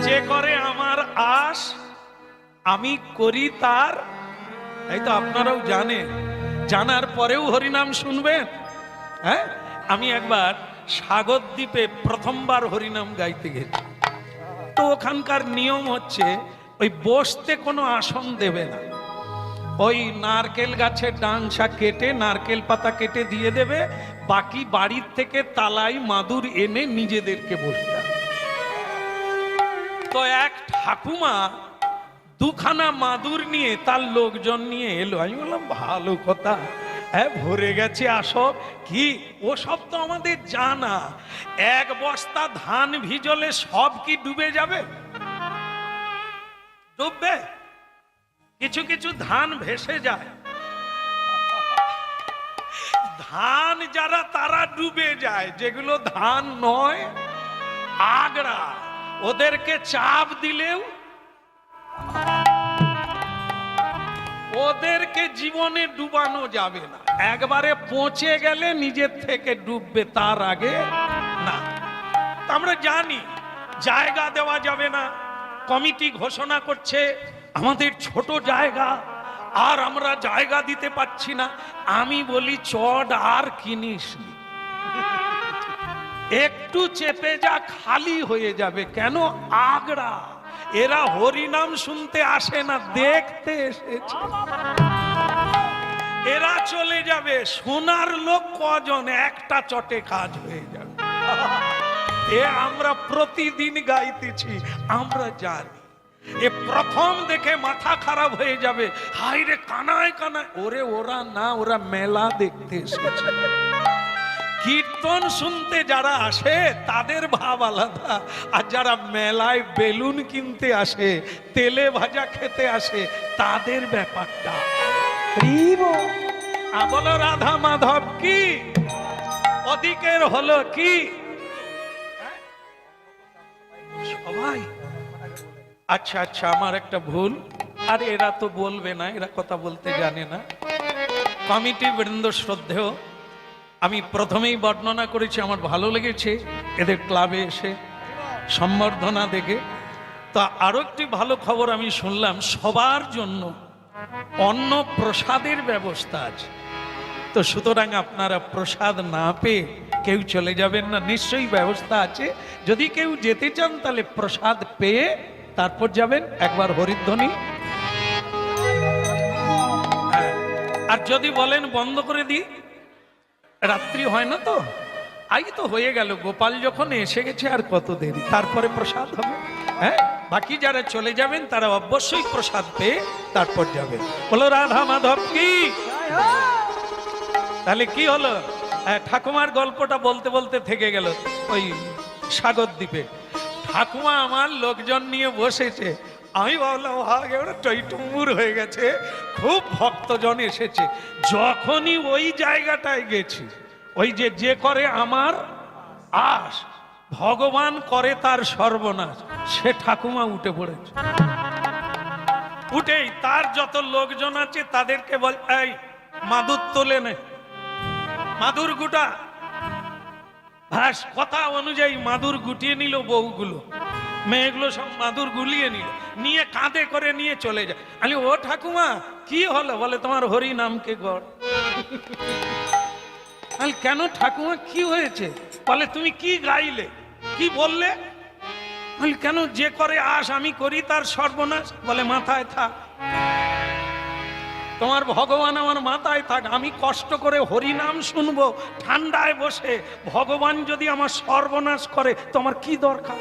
যে করে আমার আশ, আমি করি তার। এই তো আপনারাও জানেন, জানার পরেও হরিনাম শুনবেন। হ্যাঁ, আমি একবার সাগরদ্বীপে প্রথমবার হরিনাম গাইতে গেছি। তো ওখানকার নিয়ম হচ্ছে ওই বসতে কোনো আসন দেবে না, ওই নারকেল গাছের ডাংশা কেটে নারকেল পাতা কেটে দিয়ে দেবে, বাকি বাড়ির থেকে তালাই মাদুর এনে নিজেদেরকে বসতে হবে। তো এক ঠাকুমা দুখানা মাদুর নিয়ে তার লোকজন নিয়ে এলো। আমি বললাম ভালো কথা, হ্যাঁ ভরে গেছে আসব। কি ও সব তো আমাদের জানা, এক বস্তা ধান ভিজলে সব কি ডুবে যাবে? ডুববে? কিছু কিছু ধান ভেসে যায়, ধান যারা তারা ডুবে যায়, যেগুলো ধান নয় আগড়া, ওদেরকে চাপ দিলেও ওদেরকে জীবনে ডুবানো যাবে না। একবারে পৌঁছে গেলে নিজের থেকে ডুববে, তার আগে না। আমরা জানি জায়গা দেওয়া যাবে না, কমিটি ঘোষণা করছে আমাদের ছোট জায়গা, আর আমরা জায়গা দিতে পারছি না। আমি বলি চড আর কিনিস নি, একটু চেপে যা, খালি হয়ে যাবে। কেন? আগড়া। এরা হরিনাম শুনতে আসে না, দেখতে এসেছে। এরা চলে যাবে, শোনার লোক কজন, একটা চটে কাজ হয়ে যাবে। এ আমরা প্রতিদিন গাইতেছি, আমরা জানি। এ প্রথম দেখে মাথা খারাপ হয়ে যাবে, হাই রে কানায় কানায়। ওরে ওরা না, ওরা মেলা দেখতে এসেছে। কীর্তন শুনতে যারা আসে তাদের ভাব আলাদা, আর যারা মেলায় বেলুন কিনতে আসে, তেলে ভাজা খেতে আসে, তাদের ব্যাপারটা। বলো রাধা মাধব কি, ওদিকের হলো কি সবাই। আচ্ছা আচ্ছা, আমার একটা ভুল। আর এরা তো বলবে না, এরা কথা বলতে জানে না। কমিটি বৃন্দ শ্রদ্ধেয়, আমি প্রথমেই বর্ণনা করেছি, আমার ভালো লেগেছে এদের ক্লাবে এসে সম্বর্ধনা দেখে। তা আরো একটি ভালো খবর আমি শুনলাম, সবার জন্য অন্ন প্রসাদের ব্যবস্থা আছে। তো সুতরাং আপনারা প্রসাদ না পেয়ে কেউ চলে যাবেন না, নিশ্চয়ই ব্যবস্থা আছে। যদি কেউ যেতে চান তাহলে প্রসাদ পেয়ে তারপর যাবেন। একবার হরিধ্বনি। আর যদি বলেন বন্ধ করে দিই, রাত্রি হয় না তো, আই তো হয়ে গেল, গোপাল যখন এসে গেছে আর কত দেরি, তারপরে প্রসাদ হবে। হ্যাঁ, বাকি যারা চলে যাবেন তারা অবশ্যই প্রসাদ পেয়ে তারপর যাবেন। বলো রাধা মাধব কি। তাহলে কি হলো, ঠাকুমার গল্পটা বলতে বলতে থেকে গেল। ওই সাগরদ্বীপে ঠাকুমা আমার লোকজন নিয়ে বসেছে। আমি ভাবলাম ওরা টইটুম্বুর হয়ে গেছে, খুব ভক্তজন এসেছে। যখনই ওই জায়গাটায় গেছি, ওই যে করে আমার আশ, ভগবান করে তার সর্বনাশ, সে ঠাকুমা উঠে পড়েছে। উঠেই তার যত লোকজন আছে তাদেরকে বল, এই মাদুর তোলে নে, মাদুর গুটা। ভাস কথা অনুযায়ী মাদুর গুটিয়ে নিল বউগুলো, মেয়েগুলো সব মাদুর গুলিয়ে নিল, নিয়ে কাঁধে করে নিয়ে চলে যায়। আমি ও ঠাকুমা কি হলো? বলে তোমার হরি নামকে গড়। আমি কেন ঠাকুমা কি হয়েছে? বলে তুমি কি গাইলে, কি বললে? আমি কেন যে করে আস আমি করি তার সর্বনাশ। বলে মাথায় থাক, তোমার ভগবান আমার মাথায় থাক, আমি কষ্ট করে হরিনাম শুনবো ঠান্ডায় বসে, ভগবান যদি আমার সর্বনাশ করে তোমার কি দরকার?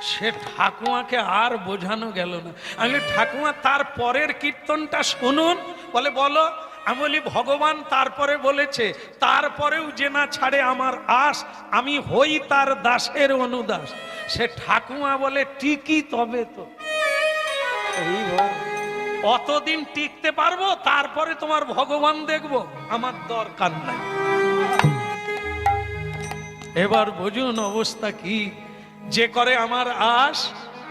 সে ঠাকুমাকে আর বোঝানো গেল না। আমি বলি, ঠাকুমা তার পরের কীর্তনটা শুনুন। বলে বলো। আমি বলি, ভগবান তারপরে বলেছে তারপরেও যে না ছাড়ে আমার আস, আমি হই তার দাসের অনুদাস। সে ঠাকুমা বলে, টিকি তবে তো,
এই বল।
অতদিন টিকতে পারবো, তারপরে তোমার ভগবান দেখবো, আমার দরকার নাই। এবার বুঝুন অবস্থা কি। যে করে আমার আশ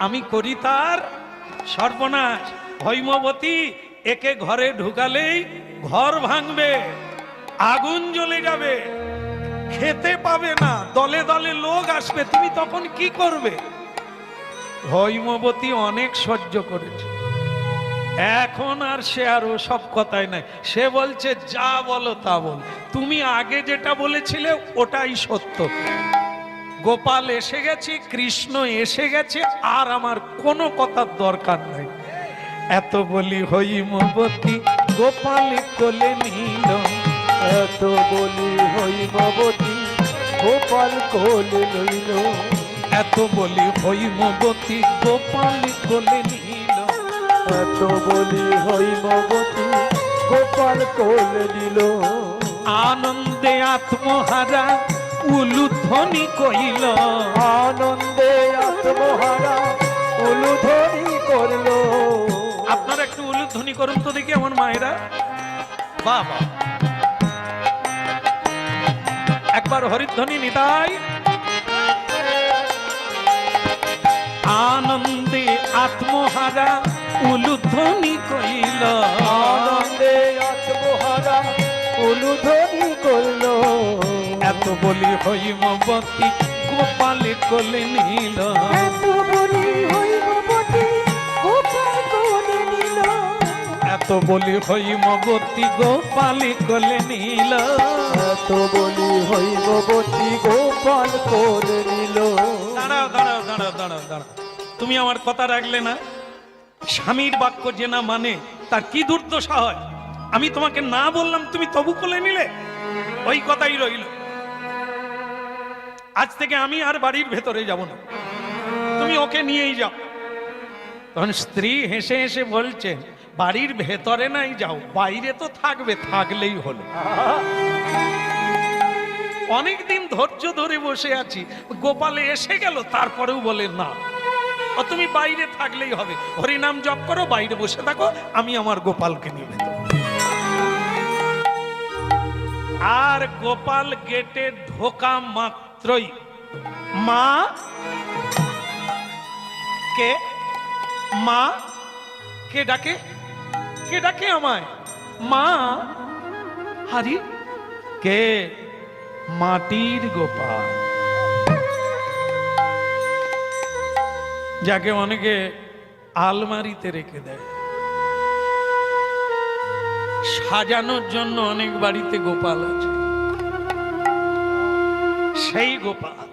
আমি করি তার সর্বনাশ। হৈমবতী একে ঘরে ঢুকালেই ঘর ভাঙবে, আগুন জ্বলে যাবে, খেতে পাবে না, দলে দলে লোক আসবে, তুমি তখন কি করবে? হৈমবতী অনেক সহ্য করেছে, এখন আর সে আর সব কথাই নাই। সে বলছে যা বলো তা বল, তুমি আগে যেটা বলেছিলে ওটাই সত্য। গোপাল এসে গেছে, কৃষ্ণ এসে গেছে, আর আমার কোনো কথার দরকার নাই। এত বলি হৈমবতী গোপাল কোলে নিল,
এত বলি হৈমবতী গোপাল কোলে লইল,
এত বলি হৈমবতী গোপাল কোলে নিল,
এত বলি হৈমবতী গোপাল কোলে নিল।
আনন্দে আত্মহারা উলুধ্বনি কইল,
আনন্দে আত্মহারা উলুধ্বনি করল।
আপনারা একটু উলুধ্বনি করুন তো দেখি আমার মায়েরা। বাবা একবার হরিধ্বনি নিতাই। আনন্দে আত্মহারা উলুধ্বনি কইল,
আনন্দে আত্মহারা উলুধ্বনি করল।
এত বলি হৈমবতী গোপাল কোলে নিল,
এত বলি হৈমবতী গোপাল কোলে নিল,
এত বলি হৈমবতী গোপাল কোলে নিল,
এত বলি হৈমবতী গোপাল কোলে নিল।
দাঁড়াও দাঁড়াও দাঁড়াও দাঁড়াও দাঁড়াও, তুমি আমার কথা রাখলে না। স্বামীর বাক্য যে না মানে তার কি দুর্দশা হয়? আমি তোমাকে না বললাম, তুমি তবু কোলে নিলে, ওই কথাই রইল। আজ থেকে আমি আর বাড়ির ভেতরে যাব না, তুমি ওকে নিয়েই যাও। তখন স্ত্রী হেসে হেসে বলছে, বাড়ির ভেতরে নাই যাও, বাইরে তো থাকবে, থাকলেই হলো। অনেকদিন ধৈর্য ধরে বসে আছি, গোপালে এসে গেল, তারপরেও বলে না, ও তুমি বাইরে থাকলেই হবে, হরিনাম জপ করো, বাইরে বসে থাকো, আমি আমার গোপালকে নিয়ে ভেতর। আর গোপাল গেটে ঢোকা মাত্রই মা কে, মা কে ডাকে, কে ডাকে আমায়? মা। হারি কে? মাটির গোপাল, যাকে অনেকে আলমারিতে রেখে দেয়, সাজানোর জন্য অনেক বাড়িতে গোপাল আছে। সেই গোপাল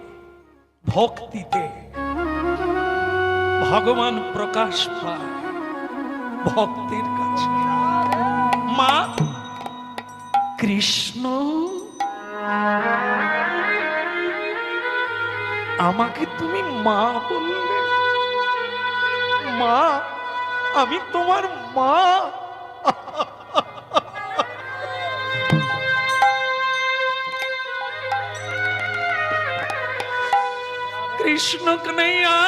ভক্তিতে ভগবান প্রকাশ পায় ভক্তের কাছে। মা কৃষ্ণ আমাকে তুমি মা বললে, মা আমি তোমার মা। কৃষ্ণ কন্হैया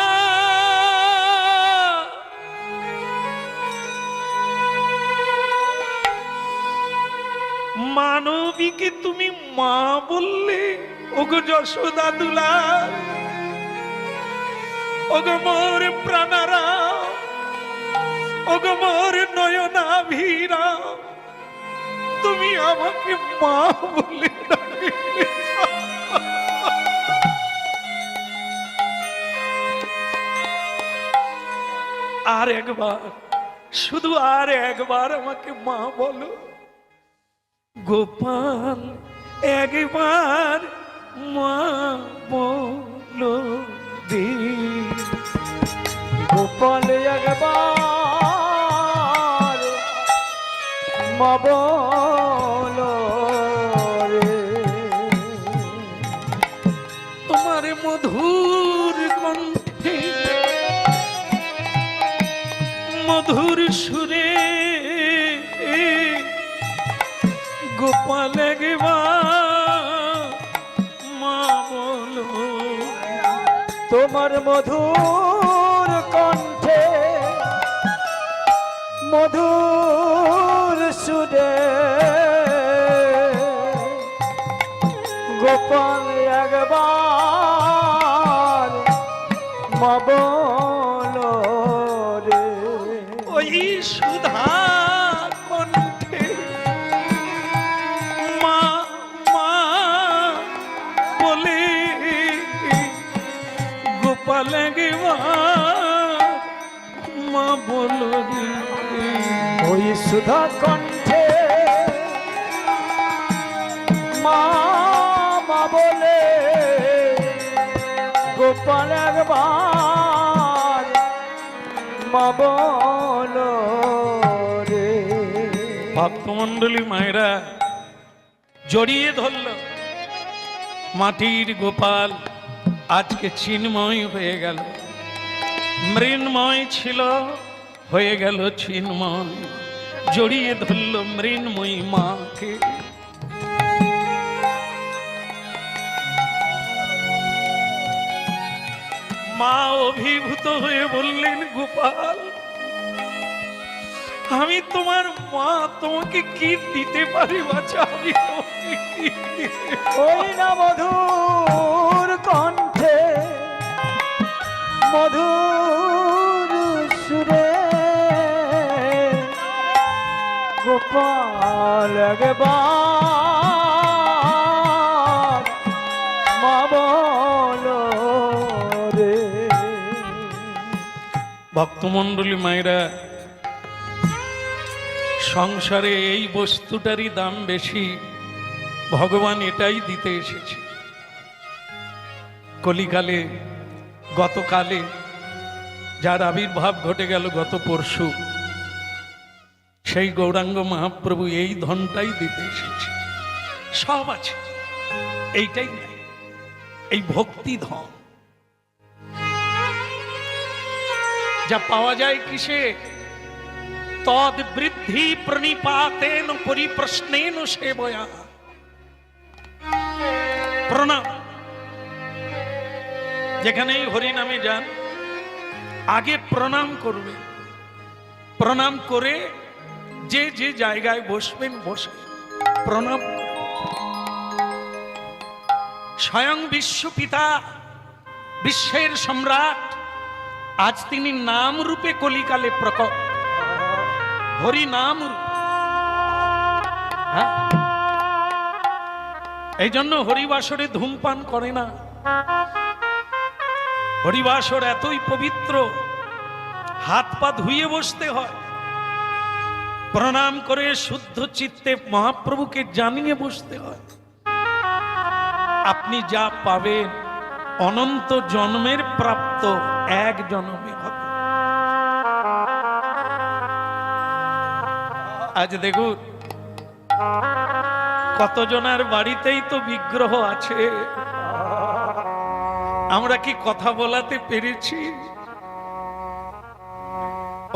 মানবীকে তুমি মা বললে, ওগো যশোদা দুলাল, ওগো মোর প্রাণারা, ওগো মোর নয়নাভিরা, তুমি আমাকে মা বলে ডাকলে। আর একবার, শুধু আর একবার আমাকে মা বলো। গোপাল একবার মা বলো রে।
গোপাল একবার মা বলো রে।
তোমার মধুর কণ্ঠে মধুর সুরে গোপাল একবার মা বলো।
তোমার মধুর কণ্ঠে মধুর সুরে গোপাল একবার মা বলো রে।
ওই সুধা কণ্ঠে মা মা বলে গোপাল একবার মা বলো রে।
ওই সুধা কণ্ঠে মা মা বলে গোপাল একবার মা বলো রে।
ভক্তমণ্ডলী মায়েরা জড়িয়ে ধরল মাটির গোপাল আজকে চিন্ময় হয়ে গেল। মৃন্ময় ছিল হয়ে গেল চিন্ময়। জড়িয়ে ধরল মৃন্ময়ী মাকে। মা অভিভূত হয়ে বললেন গোপাল আমি তোমার মা, তোমাকে কি দিতে পারি বাচ্চা? আমি তোমাকে কি দিতে
ওই না মধুর কণ্ঠে মধুর সুরে গোপাল একবার মা বলো রে।
ভক্তমণ্ডলী মায়েরা, সংসারে এই বস্তুটারই দাম বেশি, ভগবান এটাই দিতে এসেছে। কলিকালে গতকালে যার আবির্ভাব ঘটে গেল গত পরশু, সেই গৌরাঙ্গ মহাপ্রভু এই ধনটাই দিতে এসেছে। সব আছে, এইটাই নাই, এই ভক্তি ধন যা পাওয়া যায় কিসে? তদ বৃদ্ধি প্রণিপাতেন পরিপ্রশ্নেন সেবয়া। প্রণাম, যেখানেই হরি নামে যান আগে প্রণাম করবে। প্রণাম করে যে যে জায়গায় বসবেন বসে প্রণাম। স্বয়ং বিশ্বপিতা, বিশ্বের সম্রাট, আজ তিনি নাম রূপে কলিকালে প্রকট। হরি নাম রূপে। এই জন্য হরিবাসরে ধূমপান করে না। হরিবাসর এতই পবিত্র, হাত পা ধুয়ে বসতে হয়, প্রণাম করে শুদ্ধ চিত্তে মহাপ্রভুকে জানিয়ে বসতে হয়। আপনি যা পাবেন অনন্ত জন্মের প্রাপ্ত, এক জন্মে হবে। আজ দেখুন কতজনের বাড়িতেই তো বিগ্রহ আছে, আমরা কি কথা বলাতে পেরেছি?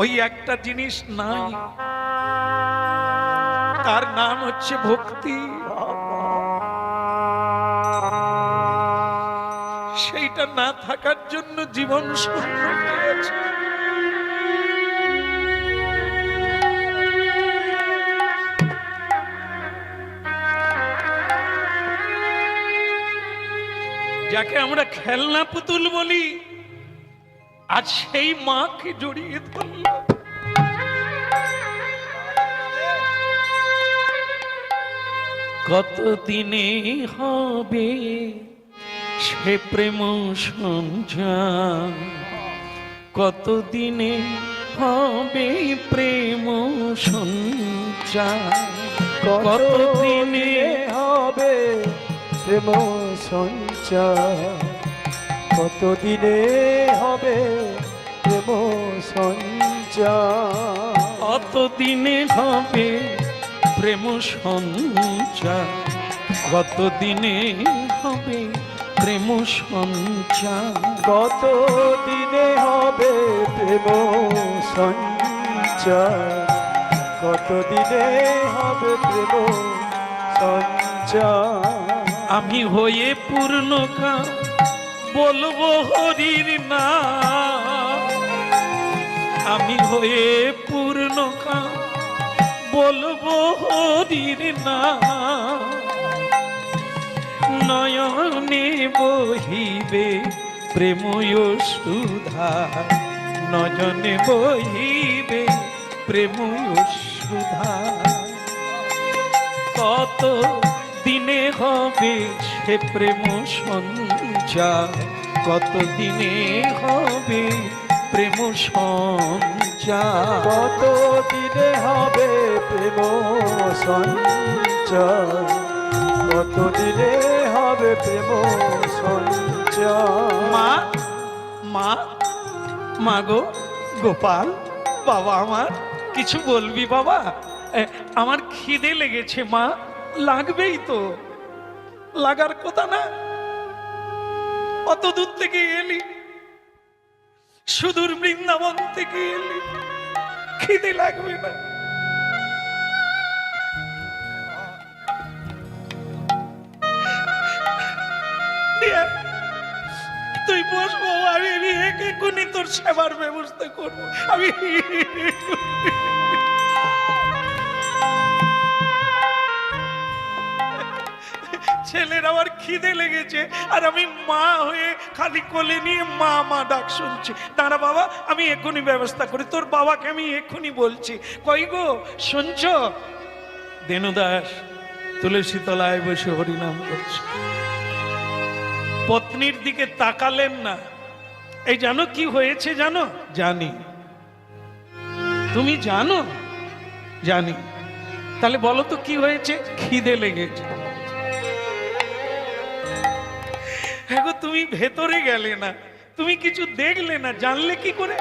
ওই একটা জিনিস নাই, তার নাম হচ্ছে ভক্তি। সেইটা না থাকার জন্য জীবন শূন্য হয়ে আছে। যাকে আমরা খেলনা পুতুল বলি, আজ সেই মাকে জড়িয়ে ধরল। কতদিনে হবে সে প্রেম সঞ্চার, কতদিনে হবে প্রেম সঞ্চার।
কতদিনে হবে প্রেম সঞ্চার, কতদিনে হবে প্রেম সঞ্চার,
কতদিনে হবে প্রেম সঞ্চার, কতদিনে হবে প্রেম সঞ্চার,
কতদিনে হবে প্রেম সঞ্চার, কতদিনে হবে প্রেম সঞ্চার।
আমি হয়ে পূর্ণকাম বলবো হরির নাম, আমি হয়ে পূর্ণকাম বলবো হরির নাম, নয়নে বহিবে প্রেম সুধা, নয়নে বহিবে প্রেম সুধা, কত দিনে হবে সে প্রেম সঞ্চার, কত দিনে হবে প্রেম সঞ্চার,
কতদিনে হবে প্রেম সঞ্চার, কতদিনে হবে প্রেম সঞ্চার।
মা মা মা গো গোপাল, বাবা আমার কিছু বলবি বাবা? আমার খিদে লেগেছে মা। লাগবেই তো, লাগার কথা না? অত দূর থেকে এলি, সুদূর বৃন্দাবন থেকে এলি, খিদে লাগবে না? দিয়া, তুই বস বাবা, আমি এক্ষুনি তোর সেবার ব্যবস্থা করবো। আমি ছেলের আবার খিদে লেগেছে, আর আমি মা হয়ে খালি কোলে নিয়ে মা মা ডাক শুনছি। দাঁড়া বাবা, আমি এক্ষুনি ব্যবস্থা করি। তোর বাবাকে আমি এক্ষুনি বলছি। কই গো শুনছ? দেনুদাস তুলসী তলায় বসে হরিনাম করছে, পত্নীর দিকে তাকালেন না। এই জানো কি হয়েছে? জানো? জানি। তুমি জানো? জানি। তাহলে বলো তো কি হয়েছে? খিদে লেগেছে। হ্যাঁ গো, তুমি ভেতরে গেলে না, তুমি কিছু দেখলে না, জানলে কি করে?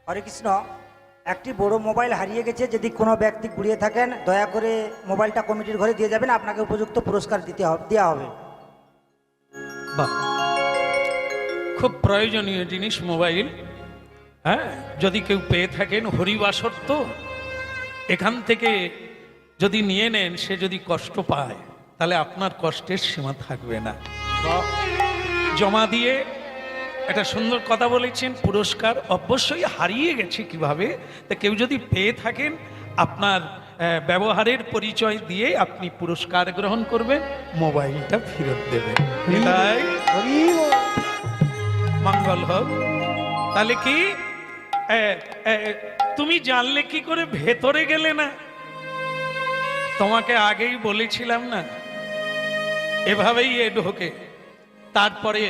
হরে কৃষ্ণ। একটি বড় মোবাইল হারিয়ে গেছে, যদি কোনো ব্যক্তি কুড়িয়ে থাকেন দয়া করে মোবাইলটা কমিটির ঘরে দিয়ে যাবেন, আপনাকে উপযুক্ত পুরস্কার দেওয়া হবে।
বাহ, খুব প্রয়োজনীয় জিনিস মোবাইল। হ্যাঁ, যদি কেউ পেয়ে থাকেন, হরিবাসর তো, এখান থেকে যদি নিয়ে নেন, সে যদি কষ্ট পায় তাহলে আপনার কষ্টের সীমা থাকবে না। জমা দিয়ে একটা সুন্দর কথা বলেছেন, পুরস্কার অবশ্যই হারিয়ে গেছে কিভাবে, তা কেউ যদি পেয়ে থাকেন আপনার ব্যবহারের পরিচয় দিয়ে আপনি পুরস্কার গ্রহণ করবেন, মোবাইলটা ফেরত দেবেন। এটাই মঙ্গল হোক। তাহলে কি তুমি জানলে কি করে? ভেতরে গেলে না? তোমাকে আগেই বলেছিলাম না, এভাবেই এ ঢোকে, তারপরে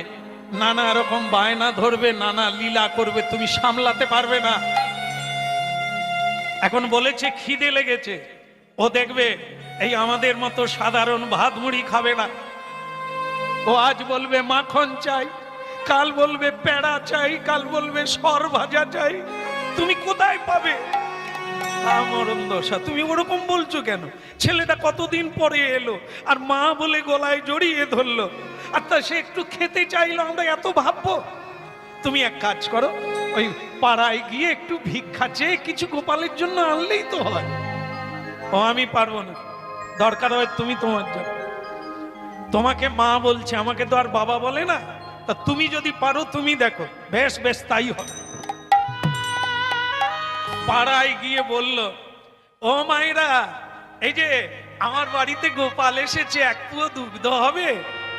নানা রকম বায়না ধরবে, নানা লীলা করবে, তুমি সামলাতে পারবে না। এখন বলেছে খিদে লেগেছে, ও দেখবে এই আমাদের মতো সাধারণ ভাত মুড়ি খাবে না। ও আজ বলবে মাখন চাই, কাল বলবে পেড়া চাই, কাল বলবে সর ভাজা চাই। তুমি কোথায় পাবে? মরণ দশা, তুমি ওরকম বলছো কেন? ছেলেটা কতদিন পরে এলো, আর মা বলে গলায় জড়িয়ে ধরলো, আর তা সে একটু খেতে চাইলো, আমরা এত ভাববো? তুমি এক কাজ করো, ওই পাড়ায় গিয়ে একটু ভিক্ষা চেয়ে কিছু গোপালের জন্য আনলেই তো হয়। ও আমি পারবো না, দরকার হয় তুমি তোমার জন্য। তোমাকে মা বলছে, আমাকে তো আর বাবা বলে না। তা তুমি যদি পারো তুমি দেখো, বেশ বেশ তাই হবে। পাড়ায় গিয়ে বলল, ও মায়েরা, এই যে আমার বাড়িতে গোপাল এসেছে, একটুও দুগ্ধ হবে?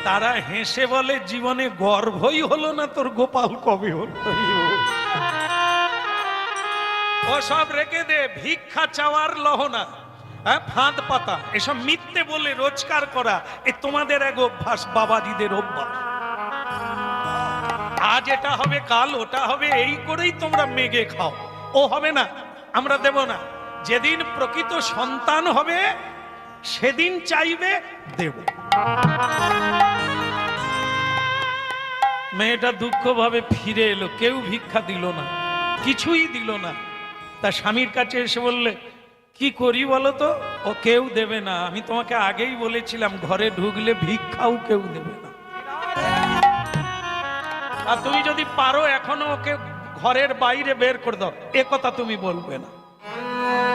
তারা হেসে বলে, জীবনে গর্ভই হলো না তোর, গোপাল কবে হলো? ও সব রেখে দে, ভিক্ষা চাওয়ার লহনা, হ্যাঁ, ফাঁদ পাতা, এসব মিথ্যে বলে রোজগার করা, এ তোমাদের এক অভ্যাস, বাবাজিদের অভ্যাস। আজ এটা হবে কাল ওটা হবে, এই করেই তোমরা মেগে খাও। ও হবে না, আমরা দেব না। যেদিন প্রকৃত সন্তান হবে সেদিন চাইবে, দেব। মেয়েটা দুঃখ ভাবে ফিরে এলো, কেউ ভিক্ষা দিল না, কিছুই দিল না। তা স্বামীর কাছে এসে বললে, কি করি বলো তো? ও কেউ দেবে না, আমি তোমাকে আগেই বলেছিলাম ঘরে ঢুকলে ভিক্ষাও কেউ দেবে না। আর তুমি যদি পারো এখনো ওকে ঘরের বাইরে বের করে দাও, এ কথা তুমি বলবে না,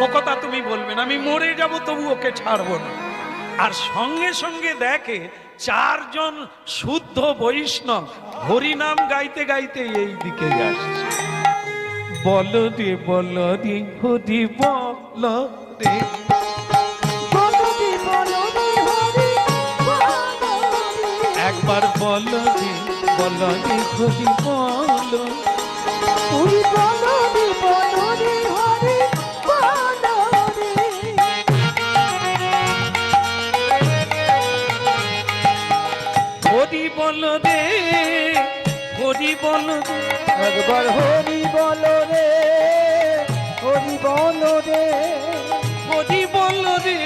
ও কথা তুমি বলবে না, আমি মরে যাব তবু ওকে ছাড়বো না। আর সঙ্গে সঙ্গে দেখে 4 জন শুদ্ধ বৈষ্ণব হরিনাম গাইতে গাইতে এই দিকে আসছে। বলো রে বলো রে হরি বলো রে,
বলদি বলদি হরি বলদি,
একবার বলো রে বলো রে হরি বলো।
হরি বলদি বলদি হরি বলদি।
হরি বলো রে হরি বলো রে,
একবার হরি বলো রে, হরি বলো রে,
হরি বলো রে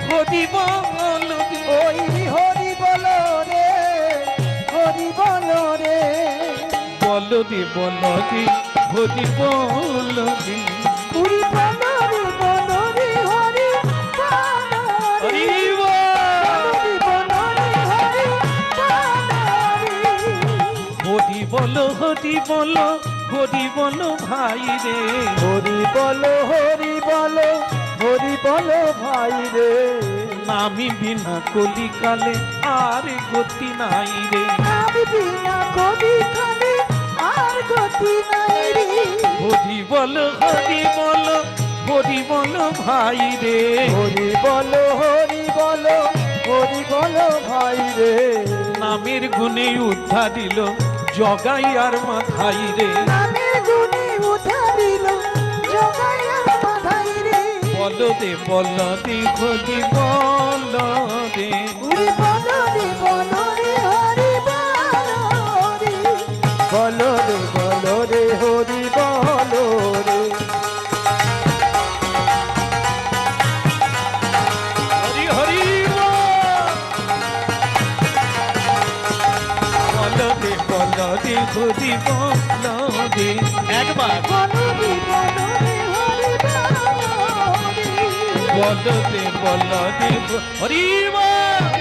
হরি বলো রে।
ওই হরি বলো রে, হরি বলো রে।
বলো রে বলো রে হরি বলো রে।
হরি বলদি বলদি হরি বলদি,
হরি বল।
বলদি বলদি হরি বলদি।
হরি বলো হরি বলো হরি বলো ভাই রে,
হরি বলো, হরি বলো, হরি বলো ভাই রে।
নামি বিনা কলিকালে আর গতি নাই রে।
আমি বিনা কবি খানে আর গতি নাই রে।
হরি বলো হরি বলো হরি বলো ভাই রে।
হরি বলো, হরি বলো, হরি বলো ভাই রে।
নামের গুণে উদ্ধারিল জগাই আর মাথাই রে।
নামের গুণে উধারিল জগাইয়া বাধাই রে।
বলো দে বলো দে হরি বলো রে।
হরি বলদি বলদি হরি বলদি।
বলো রে বলো রে হরি বলো রে।
হরি হরি বল। বলো দে বলো দে হরি বলো রে। একবার
বলদি বলদি হরি বলদি।
বলো দে বলো দে হরি বল।